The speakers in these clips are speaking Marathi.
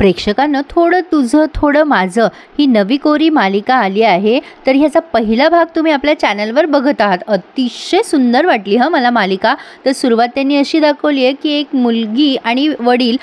प्रेक्षकांना थोडं तुझं थोडं माझं ही नवी कोरी मालिका आली आहे। तर ह्याचा पहिला भाग तुम्ही आपल्या चॅनलवर बघत आहात। अतिशय सुंदर वाटली मला मालिका। तर सुरुवात त्यांनी अशी दाखवली आहे की एक मुलगी आणि वडील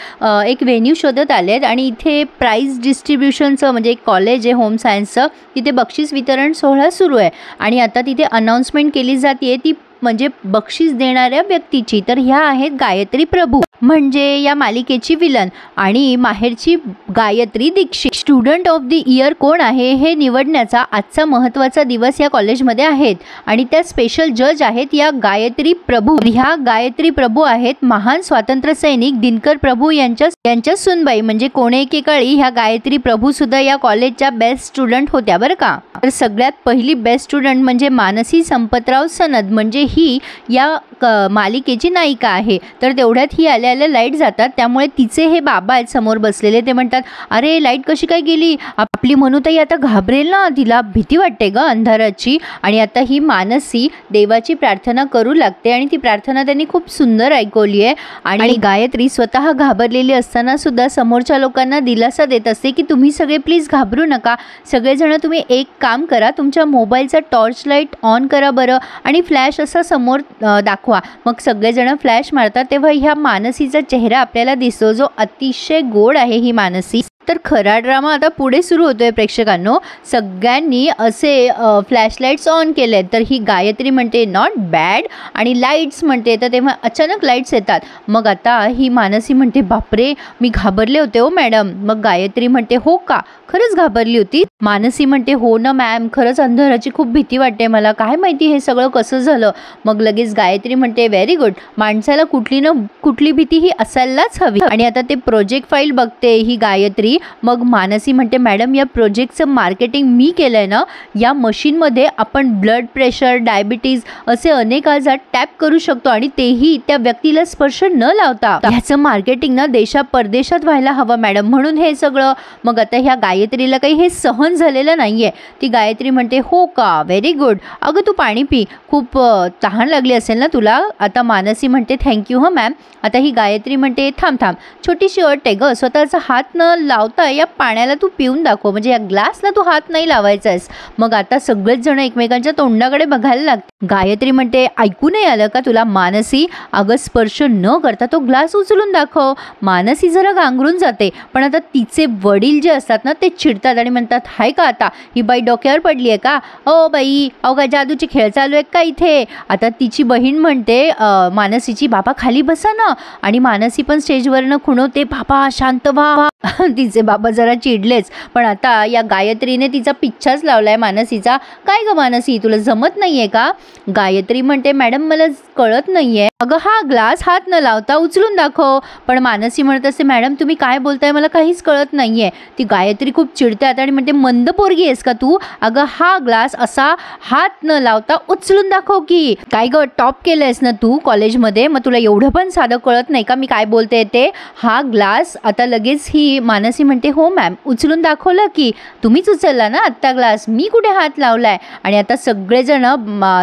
एक व्हेन्यू शोधत आलेत आणि इथे प्राइज डिस्ट्रीब्युशनचं म्हणजे एक कॉलेज आहे होम सायन्सचं, तिथे बक्षीस वितरण सोहळा सुरू आहे आणि आता तिथे अनाउन्समेंट केली जाते ती म्हणजे बक्षीस देणाऱ्या व्यक्तीची। तर ह्या आहेत गायत्री प्रभू, म्हणजे या मालिकेची विलन, आणि माहेरची Gayatri Dixit. Student of the year कोण आहे हे निवडण्याचा आजचा महत्त्वाचा दिवस या कॉलेजमध्ये आहेत आणि त्या स्पेशल जज आहेत या गायत्री प्रभू। ह्या गायत्री प्रभू आहेत महान स्वातंत्र्य सैनिक दिनकर प्रभू यांच्या सुनबाई, म्हणजे कोणे एकेकाळी ह्या गायत्री प्रभू सुद्धा या कॉलेजच्या बेस्ट स्टुडंट होत्या बरं का। तर सगळ्यात पहिली बेस्ट स्टुडंट म्हणजे मानसी संपतराव सनद, म्हणजे ही या मालिकेची नायिका आहे। तर तेवढ्यात ही आल्या लाईट जातात, त्यामुळे तिचे हे बाबा आहेत समोर बसलेले, ते म्हणतात अरे लाईट कशी काय गेली, आपली म्हणूताई आता घाबरेल ना, तिला भीती वाटते ग अंधाराची। आणि आता ही मानसी देवाची प्रार्थना करू लागते आणि ती प्रार्थना त्यांनी खूप सुंदर ऐकवली आहे आणि गायत्री स्वतः घाबरलेली असताना सुद्धा समोरच्या लोकांना दिलासा देत असते की तुम्ही सगळे प्लीज घाबरू नका, सगळेजण तुम्ही एक काम करा, तुमच्या मोबाईलचा टॉर्च लाईट ऑन करा बरं आणि फ्लॅश असा समोर दाखवा। मग सगळेजण फ्लॅश मारतात तेव्हा ह्या मानसीचा चेहरा आपल्याला दिसतो जो अतिशय गोड आहे ही मानसी। तर खरा ड्रामा आता पुढे सुरू होतोय प्रेक्षकांनो। सगळ्यांनी असे फ्लॅशलाईट्स ऑन केले, तर ही गायत्री म्हणते नॉट बॅड आणि लाईट्स म्हणते, तर तेव्हा अचानक लाईट्स येतात। मग आता ही मानसी म्हणते बापरे मी घाबरले होते हो मॅडम। मग गायत्री म्हणते हो का, खरंच घाबरली होती? मानसी म्हणते हो ना मॅम, खरंच अंधाराची खूप भीती वाटते मला, काय माहिती हे सगळं कसं झालं। मग लगेच गायत्री म्हणते व्हेरी गुड, माणसाला कुठली ना कुठली भीती ही असायलाच हवी। आणि आता ते प्रोजेक्ट फाईल बघते ही गायत्री। मग मानसी म्हणते मॅडम या प्रोजेक्टचं मार्केटिंग मी केलंय ना, या मशीनमध्ये आपण ब्लड प्रेशर, डायबिटीज असे अनेक आजार टॅप करू शकतो आणि तेही त्या व्यक्तीला स्पर्श न लावता। ह्याचं मार्केटिंग ना देशात परदेशात व्हायला हवं मॅडम, म्हणून हे सगळं। मग आता ह्या गायत्रीला काही हे सहन झालेलं नाहीये। ती गायत्री म्हणते हो का, व्हेरी गुड, अगं तू पाणी पी, खूप तहान लागली असेल ना तुला। आता मानसी म्हणते थँक्यू हो मॅम। आता ही गायत्री म्हणते थांब थांब, छोटीशी अट आहे ग, स्वतःचा हात न लावता या पाण्याला तू पिऊन दाखव, म्हणजे या ग्लासला तू हात नाही लावायचास। मग आता सगळेच जण एकमेकांच्या तोंडाकडे बघायला लागते। गायत्री म्हणते ऐकू नाही आलं का तुला मानसी, अगं स्पर्श न करता तो ग्लास उचलून दाखव। मानसी जरा गांगरून जाते, पण आता तिचे वडील जे असतात ना ते चिडतात आणि म्हणतात हाय का आता ही बाई डोक्यावर पडली आहे का, ओ बाई अहो काय जादूचे खेळ चालू आहे का इथे। आता तिची बहीण म्हणते मानसीची बाबा खाली बसा ना, आणि मानसी पण स्टेजवरनं खुणवते बाबा शांत व्हा। तिचे बाबा जरा चिडलेच, पण आता या गायत्रीने तिचा पिच्छाच लावलाय मानसीचा। काय ग मानसी तुला जमत नाहीये का? गायत्री म्हणते मॅडम मला कळत नाहीये, अगं हा ग्लास हात न लावता उचलून दाखव। पण मानसी म्हणत असते मॅडम तुम्ही काय बोलताय मला काहीच कळत नाहीये। ती गायत्री खूप चिडते आता आणि म्हणते मंद पोरगी आहेस का तू, अगं हा ग्लास असा हात न लावता उचलून दाखव की। काय ग टॉप केलंयस ना तू कॉलेजमध्ये, मग तुला एवढं पण साधं कळत नाही का मी काय बोलते ते। हा ग्लास आता लगेच ही मानसी म्हणते हो मॅम उचलून दाखवलं की, तुम्हीच उचलला ना आत्ता ग्लास, मी कुठे हात लावलाय। आणि आता सगळेजण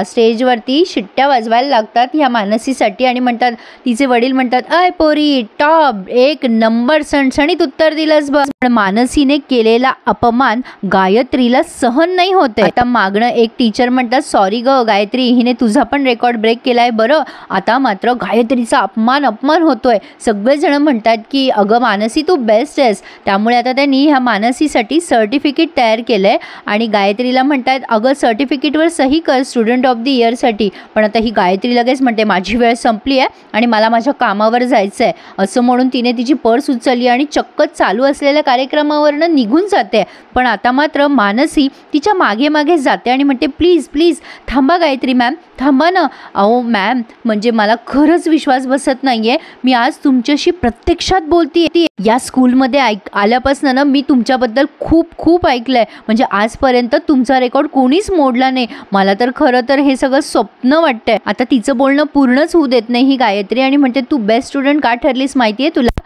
स्टेजवरती शिट्ट्या वाजवायला लागतात ह्या मानसीसाठी आणि म्हणतात, तिचे वडील म्हणतात अय पोरी टॉप, एक नंबर सणसणीत उत्तर दिलंस बस। पण मानसीने केलेला अपमान गायत्रीला सहन नाही होते। आता मागणं एक टीचर म्हणतात सॉरी ग गायत्री, हिने तुझा पण रेकॉर्ड ब्रेक केलाय बरं। आता मात्र गायत्रीचा अपमान होतोय। सगळेजण म्हणतात की अगं मानसी तू बेस्ट आहेस। त्यामुळे आता त्यांनी ह्या मानसीसाठी सर्टिफिकेट तयार केलंय आणि गायत्रीला म्हणतात अगं सर्टिफिकेटवर सही कर स्टुडंट ऑफ द इयरसाठी। पण आता ही गायत्री लगेच म्हणते माझी वेळ संपली आहे आणि मला माझ्या कामावर जायचं आहे, असं म्हणून तिने तिची पर्स उचलली आणि चक्क चालू असलेल्या कार्यक्रमावरनं निघून जाते। पण आता मात्र मानसी तिच्या मागे मागे जाते आणि म्हणते प्लीज प्लीज थांबा गायत्री मॅम, थांबा ना। अहो मॅम म्हणजे मला खरंच विश्वास बसत नाहीये, मी आज तुमच्याशी प्रत्यक्षात बोलतीये। या स्कूलमध्ये आल्यापासून ना मी तुमच्याबद्दल खूप खूप ऐकलंय, म्हणजे आजपर्यंत तुमचा रेकॉर्ड कोणीच मोडला नाही। मला तर खरं तर हे सगळं स्वप्न वाटतंय। आता तिचं बोलणं पूर्णच होऊ देत नाही ही गायत्री आणि म्हणते तू बेस्ट स्टुडंट का ठरलीस माहितीये तुला?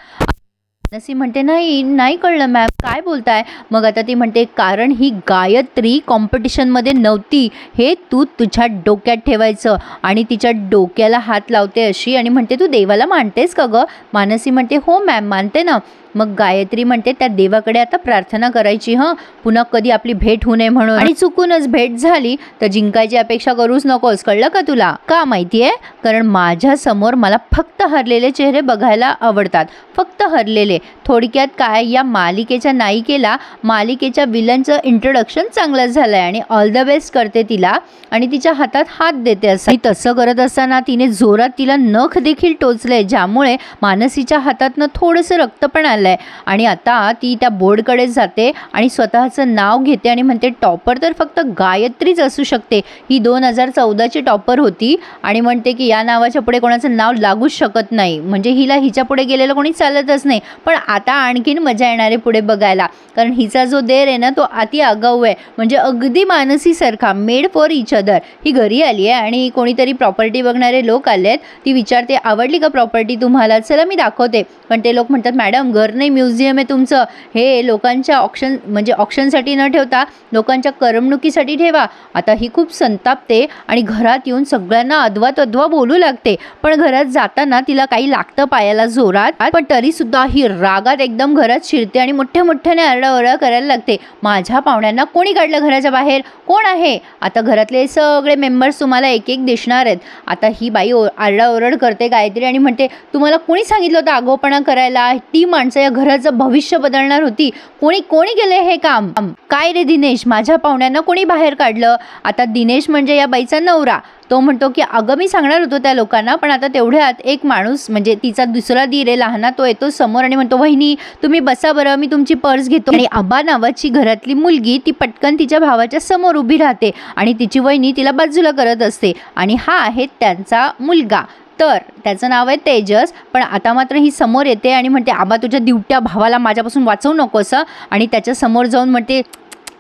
मानसी म्हणते नाही कळलं मॅम, काय बोलताय? मग आता ती म्हणते कारण ही गायत्री कॉम्पिटिशनमध्ये नव्हती, हे तू तुझ्या डोक्यात ठेवायचं। आणि तिच्या डोक्याला हात लावते अशी आणि म्हणते तू देवाला मानतेस का ग? मानसी म्हणते हो मॅम मानते ना। मग गायत्री म्हणते त्या देवाकडे आता प्रार्थना करायची पुन्हा कधी आपली भेट होऊ नये म्हणून, आणि चुकूनच भेट झाली तर जिंकायची अपेक्षा करूच नकोस, कळलं का तुला? का माहितीये? कारण माझ्या समोर मला फक्त हरलेले चेहरे बघायला आवडतात, फक्त हरलेले. थोडक्यात काय, या मालिकेच्या नायिकेला मालिकेच्या विलनचं इंट्रोडक्शन चांगलं झालंय आणि ऑल द बेस्ट करते तिला आणि तिच्या हातात हात देते. असं तसं करत असताना तिने जोरात तिला नख देखील टोचले, ज्यामुळे मानसीच्या हातातनं थोडंसं रक्त पण आलंय. आणि आता ती त्या बोर्डकडे जाते आणि स्वतःचं नाव घेते आणि म्हणते टॉपर तर फक्त गायत्रीच असू शकते. ही 2014ची टॉपर होती आणि म्हणते की या नावाच्या पुढे कोणाचं नाव लागूच शकत नाही, म्हणजे हिला हिच्या पुढे गेलेलं कोणी चालतच नाही. पण आता आणखीन मजा येणारे पुढे बघायला, कारण हिचा जो देर आहे ना तो अति आगाऊ आहे, म्हणजे अगदी मानसीसारखा, मेड फॉर इच अदर. ही घरी आली आहे आणि कोणीतरी प्रॉपर्टी बघणारे लोक आलेत. ती विचारते आवडली का प्रॉपर्टी तुम्हाला, चला मी दाखवते. पण ते लोक म्हणतात मॅडम घर नाही म्युझियम आहे तुमचं, हे लोकांच्या ऑक्शनसाठी न ठेवता लोकांच्या करमणुकीसाठी ठेवा. आता ही खूप संतापते आणि घरात येऊन सगळ्यांना अद्वा बोलू लागते. पण घरात जाताना तिला काही लागतं पायाला जोरात, पण तरी सुद्धा ही रागात एकदम घरात शिरते आणि मोठ्याने आरडाओरडा करायला लागते. माझ्या पाहुण्यांना कोणी काढलं घराच्या बाहेर, कोण आहे? आता घरातले सगळे मेंबर्स तुम्हाला एक एक दिसणार आहेत. आता ही बाई आरडाओरड करते गायत्री आणि म्हणते तुम्हाला कोणी सांगितलं होतं आगाऊपणा करायला? ती माणसं या घराचं भविष्य बदलणार होती, कोणी केले हे काम? काय रे दिनेश, माझ्या पाहुण्यांना कोणी बाहेर काढलं? आता दिनेश म्हणजे या बाईचा नवरा, तो म्हणतो की अगं मी सांगणार होतो त्या लोकांना, पण आता तेवढ्यात एक माणूस म्हणजे तिचा दुसरा दीर आहे लहाना, तो येतो समोर आणि म्हणतो वहिनी तुम्ही बसा बरं, मी तुमची पर्स घेतो. आणि आबा नावाची घरातली मुलगी ती पटकन तिच्या भावाच्या समोर उभी राहते आणि तिची वहिनी तिला बाजूला करत असते. आणि हा आहे त्यांचा मुलगा, तर त्याचं नाव आहे तेजस. पण आता मात्र ही समोर येते आणि म्हणते आबा तुझ्या दिवट्या भावाला माझ्यापासून वाचवू नकोस. आणि त्याच्या समोर जाऊन म्हणते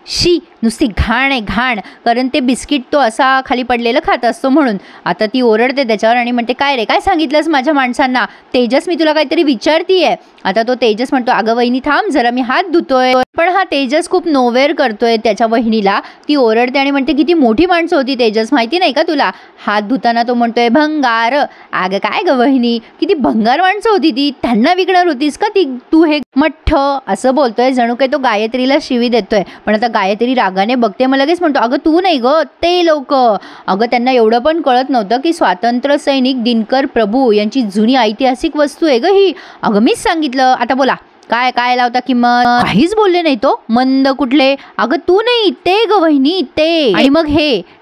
शी नुसती घाण आहे घाण, कारण ते बिस्किट तो असा खाली पडलेलं खात असतो म्हणून. आता ती ओरडते त्याच्यावर आणि म्हणते काय रे, काय सांगितलंस माझ्या माणसांना? तेजस मी तुला काहीतरी विचारतीये. आता तो तेजस म्हणतो अगं वहिनी थांब जरा, मी हात धुतोय. पण हा तेजस खूप नोवेर करतोय त्याच्या वहिनीला. ती ओरडते आणि म्हणते किती मोठी माणसं होती तेजस, माहिती नाही का तुला? हात धुताना तो म्हणतोय भंगार. अगं काय ग वहिनी, किती भंगार माणसं होती ती, त्यांना विकणार होतीस का ती तू हे मठ्ठ? असं बोलतोय, जणू काही तो गायत्रीला शिवी देतोय. पण आता गायत्री रागाने बघते, मग लगेच म्हणतो अगं तू नाही ग, ते लोक. अगं त्यांना एवढं पण कळत नव्हतं की स्वातंत्र्य सैनिक दिनकर प्रभू यांची जुनी ऐतिहासिक वस्तू आहे ग ही. अगं मीच सांगितलं. आता बोला काय काय लावता किंमत? काहीच बोलले नाही तो, मंद कुठले. अगं तू नाही, ते ग वहिनी ते. आणि मग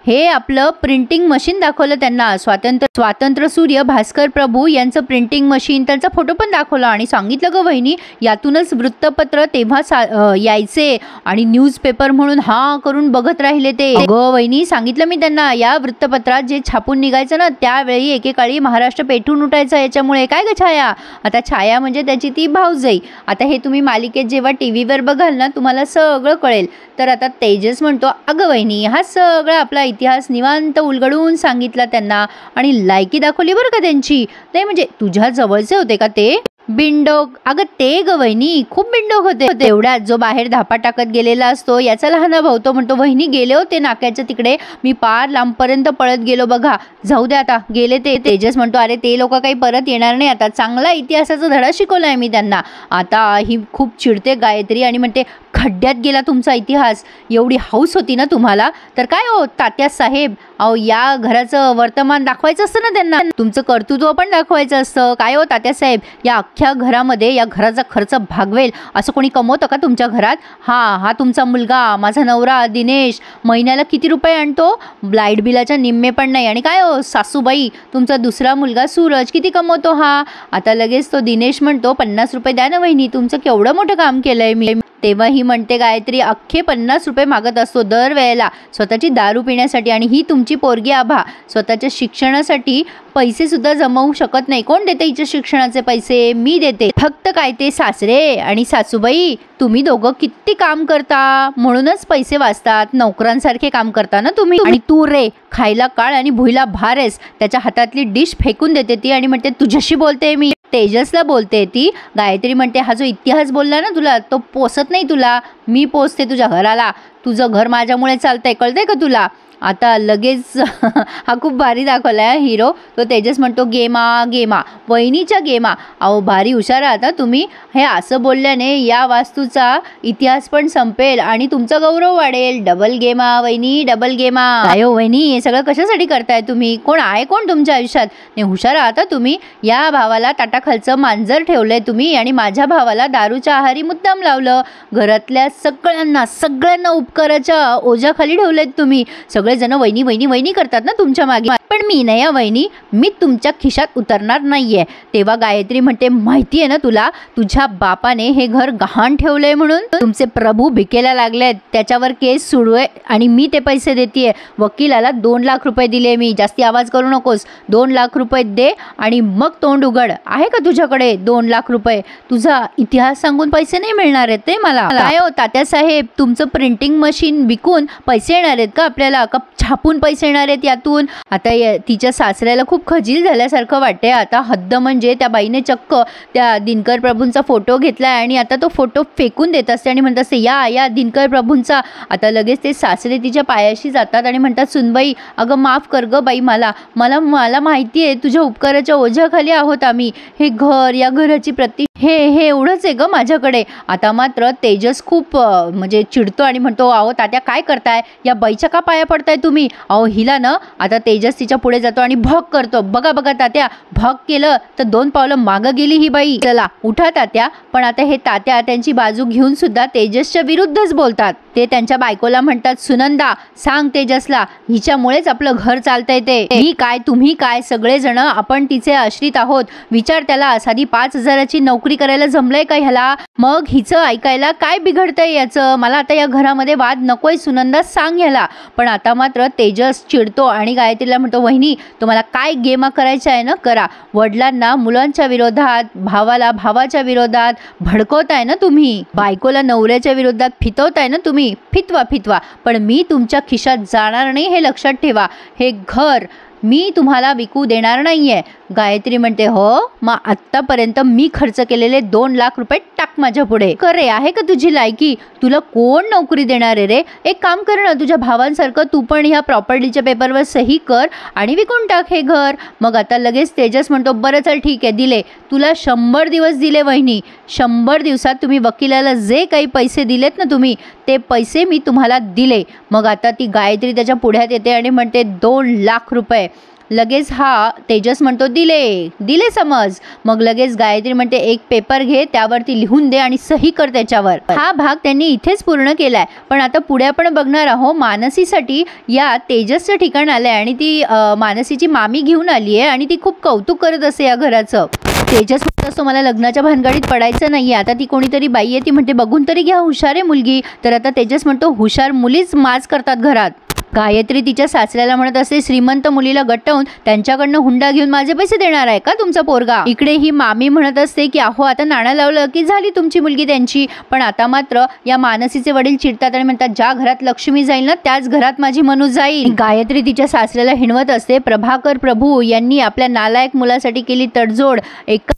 हे आपलं प्रिंटिंग मशीन दाखवलं त्यांना, स्वातंत्र्य सूर्य भास्कर प्रभू यांचं प्रिंटिंग मशीन, त्यांचा फोटो पण दाखवला आणि सांगितलं ग वहिनी यातूनच वृत्तपत्र तेव्हा यायचे आणि न्यूजपेपर म्हणून हा करून बघत राहिले ते. अगं वहिनी सांगितलं मी त्यांना, या वृत्तपत्रात जे छापून निघायचं ना त्यावेळी एकेकाळी महाराष्ट्र पेटून उठायचं, याच्यामुळे काय ग छाया? आता छाया म्हणजे त्याची ती भाऊजाई. आता हे तुम्ही मालिकेत जेव्हा टीव्हीवर बघाल ना तुम्हाला सगळं कळेल. तर आता तेजस म्हणतो अगं वहिनी हा सगळा आपला इतिहास निवांत उलगडून सांगितला त्यांना आणि लायकी दाखवली बरं का त्यांची. नाही म्हणजे तुझ्या जवळचे होते का ते बिंडोक? अगं ते ग वहिनी खूप बिंडोक होते. तेवढ्यात जो बाहेर धापा टाकत गेलेला असतो याचा लहान भाऊ तो म्हणतो वहिनी गेले होते नाक्याच्या तिकडे, मी पार लांबपर्यंत पळत गेलो बघा, जाऊ दे आता गेले ते. तेजस म्हणतो अरे ते लोक काही परत येणार नाही, आता चांगला इतिहासाचा धडा शिकवलाय मी त्यांना. आता ही खूप चिडते गायत्री आणि म्हणते खड्ड्यात गेला तुमचा इतिहास, एवढी हौस होती ना तुम्हाला तर काय हो तात्या साहेब, अहो या घराचं वर्तमान दाखवायचं असतं ना त्यांना, तुमचं कर्तृत्व पण दाखवायचं असतं. काय हो तात्या साहेब, या अख्ख्या घरामध्ये या घराचा खर्च भागवेल असं कोणी कमवतं का तुमच्या घरात? हा तुमचा मुलगा माझा नवरा दिनेश महिन्याला किती रुपये आणतो? लाईट बिलाच्या निम्मे पण नाही. आणि काय हो सासूबाई, तुमचा दुसरा मुलगा सूरज किती कमवतो हा? आता लगेच तो दिनेश म्हणतो 50 रुपये द्या ना वहिनी, तुमचं केवढं मोठं काम केलंय मी. तेव्हा ही म्हणते गायत्री अख्खे 50 रुपये मागत असतो दर वेळेला स्वतःची दारू पिण्यासाठी, आणि ही तुमची पोरगी आभा स्वतःच्या शिक्षणासाठी पैसे सुद्धा जमवू शकत नाही. कोण देते हिच्या शिक्षणाचे पैसे? मी देते. फक्त काय ते सासरे आणि सासूबाई तुम्ही दोघं किती काम करता म्हणूनच पैसे वाचतात, नोकरांसारखे काम करता ना तुम्ही. आणि तू रे खायला काळ आणि भुईला भार आहेस. त्याच्या हातातली डिश फेकून देते ती आणि म्हणते तुझ्याशी बोलते मी. तेजसला बोलते ती. गायत्री म्हणते हा जो इतिहास बोलला ना तुला तो पोसत नाही तुला, मी पोचते तुझ्या घराला, तुझं घर माझ्यामुळे चालतंय, कळतंय का तुला. आता लगेच हा खूप भारी दाखवला आहे हिरो. तो तेजस म्हणतो गेमा गेमा, वहिनीच्या गेमा. अहो भारी हुशार आहात तुम्ही. हे असं बोलल्याने या वास्तूचा इतिहास पण संपेल आणि तुमचा गौरव वाढेल. डबल गेमा वहिनी, डबल गेमा. काय हो वहिनी, हे सगळं कशासाठी करताय तुम्ही? कोण आहे कोण तुमच्या आयुष्यात? नाही हुशार आहात तुम्ही. या भावाला ताटाखालचं मांजर ठेवलंय तुम्ही आणि माझ्या भावाला दारूच्या आहारी मुद्दाम लावलं. घरातल्या सगळ्यांना उपकाराच्या ओझ्याखाली ठेवलेत तुम्ही. जण वहिनी वहिनी वहिनी करतात ना तुमच्या मागे, पण मी नाही वहिनी, मी तुमच्या खिशात उतरणार नाहीये. तेव्हा गायत्री म्हणते माहितीये ना तुला, तुझ्या बापाने हे घर गहाण ठेवलंय म्हणून तुमचे प्रभू भिकेला लागलेत, त्याच्यावर केस सुरू आहे आणि मी ते पैसे देतेय. वकिलाला 2 लाख रुपये दिले मी. जास्ती आवाज करू नकोस. 2 लाख रुपये दे आणि मग तोंड उघड. आहे का तुझ्याकडे 2 लाख रुपये? तुझा इतिहास सांगून पैसे नाही मिळणार आहेत ते मला. काय हो तात्यासाहेब, तुमचं प्रिंटिंग मशीन विकून पैसे येणार आहेत का आपल्याला? का छापून पैसे येणार आहेत यातून? आता तिच्या सासऱ्याला खूप खजील झाल्यासारखं वाटते. आता हद्द म्हणजे त्या बाईने चक्क त्या दिनकर प्रभूंचा फोटो घेतलाय आणि आता तो फोटो फेकून देत असते आणि म्हणत असते या दिनकर प्रभूंचा. आता लगेच ते सासरे तिच्या पायाशी जातात आणि म्हणतात सुनबाई अगं माफ कर ग बाई, मला माहिती आहे तुझ्या उपकाराच्या ओझ्याखाली आहोत आम्ही. हे घर, या घराची हे एवढंच आहे ग माझ्याकडे. आता मात्र तेजस खूप म्हणजे चिडतो आणि म्हणतो अहो तात्या काय करताय, या बाईच्या का पाया पडताय तुम्ही? अहो हिला ना. आता तेजस तिच्या पुढे जातो आणि भग करतो. बघा तात्या, भग केलं तर 2 पावलं मागं गेली ही बाई. चला उठा तात्या. पण आता हे तात्या त्यांची बाजू घेऊन सुद्धा तेजसच्या विरुद्धच बोलतात. ते त्यांच्या बायकोला म्हणतात सुनंदा सांग तेजसला, हिच्यामुळेच आपलं घर चालतंय ते. मी काय तुम्ही काय सगळेजण आपण तिचे आश्रित आहोत. विचार त्याला, साधी 5,000ची नोकरी करायला जमलंय का ह्याला? मग हिचं ऐकायला काय बिघडतंय याचं? मला आता या घरामध्ये वाद नकोय सुनंदा, सांग ह्याला. पण आता मात्र तेजस चिडतो आणि गायत्रीला म्हणतो वहिनी तुम्हाला काय गेमा करायच्या आहे ना करा. वडिलांना मुलांच्या विरोधात, भावाला भावाच्या विरोधात भडकवताय ना तुम्ही, बायकोला नवऱ्याच्या विरोधात फितवताय ना तुम्ही. फितवा, पण मी तुमच्या खिशात जाणार नाही हे लक्षात ठेवा. हे घर मी तुम्हाला विकू देणार नाहीये. गायत्री म्हणते हो, मग आत्तापर्यंत मी खर्च केलेले 2 लाख रुपये टाक माझ्या पुढे. करे आहे का तुझी लायकी? तुला कोण नोकरी देणार आहे रे? एक काम कर ना, तुझ्या भावांसारखं तू पण ह्या प्रॉपर्टीच्या पेपरवर सही कर आणि विकून टाक हे घर. मग आता लगेच तेजस म्हणतो बरं चल ठीक आहे, दिले तुला 100 दिवस दिले वहिनी. 100 दिवसात तुम्ही वकिलाला जे काही पैसे दिलेत ना तुम्ही, ते पैसे मी तुम्हाला दिले. मग आता ती गायत्री त्याच्या पुढ्यात येते आणि म्हणते 2 लाख रुपये. लगेच हा तेजस म्हणतो दिले समज. मग लगेच गायत्री म्हणते एक पेपर घे, त्यावरती लिहून दे आणि सही कर त्याच्यावर. हा भाग त्यांनी इथेच पूर्ण केलाय. पण आता पुढे आपण बघणार आहोत मानसीसाठी या तेजसचं ठिकाण आलंय आणि ती मानसीची मामी घेऊन आली आहे आणि ती खूप कौतुक करत असते या घराचं. तेजस म्हणत असतो मला लग्नाच्या भानगडीत पडायचं नाहीये. आता ती कोणीतरी बाई आहे, ती म्हणते बघून तरी घ्या, हुशार आहे मुलगी. तर आता तेजस म्हणतो हुशार मुलीच माज करतात घरात. गायत्री तिच्या सासऱ्याला म्हणत असते श्रीमंत मुलीला गटवून त्यांच्याकडनं हुंडा घेऊन माझे पैसे देणार आहे का तुमचा पोरगा? इकडे ही मामी म्हणत असते की अहो आता नाणं लावलं की झाली तुमची मुलगी त्यांची. पण आता मात्र या मानसीचे वडील चिडतात आणि म्हणतात ज्या घरात लक्ष्मी जाईल ना त्याच घरात माझी मनू जाईल. गायत्री तिच्या सासऱ्याला हिणवत असते प्रभाकर प्रभू यांनी आपल्या नालायक मुलासाठी केली तडजोड, एक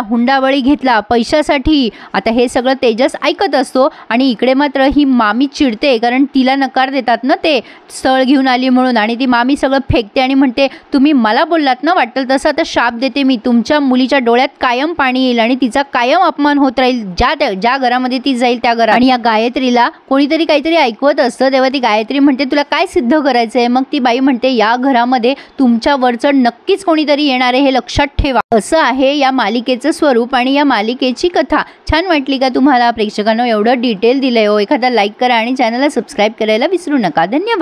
हुंडाबळी घेतला पैशासाठी. आता हे सगळं तेजस ऐकत असतो आणि इकडे मात्र ही मामी चिडते कारण तिला नकार देतात ना ते स्थळ घेऊन आली म्हणून. आणि ती मामी सगळं फेकते आणि म्हणते तुम्ही मला बोललात ना वाटेल तसं, आता शाप देते मी, तुमच्या मुलीच्या डोळ्यात कायम पाणी येईल आणि तिचा कायम अपमान होत राहील ज्या घरामध्ये ती जाईल त्या घरात. आणि या गायत्रीला कोणीतरी काहीतरी ऐकवत असतं. तेव्हा ती गायत्री म्हणते तुला काय सिद्ध करायचंय? मग ती बाई म्हणते या घरामध्ये तुमच्या वरचढ नक्कीच कोणीतरी येणार आहे हे लक्षात ठेवा. असं आहे या मालिकेचं स्वरूप आणि या मालिकेची कथा. छान वाटली का तुम्हाला? प्रेक्षकांना एवढं डिटेल दिलंय हो. एखादा लाईक करा आणि चॅनलला सबस्क्राईब करायला विसरू नका. धन्यवाद.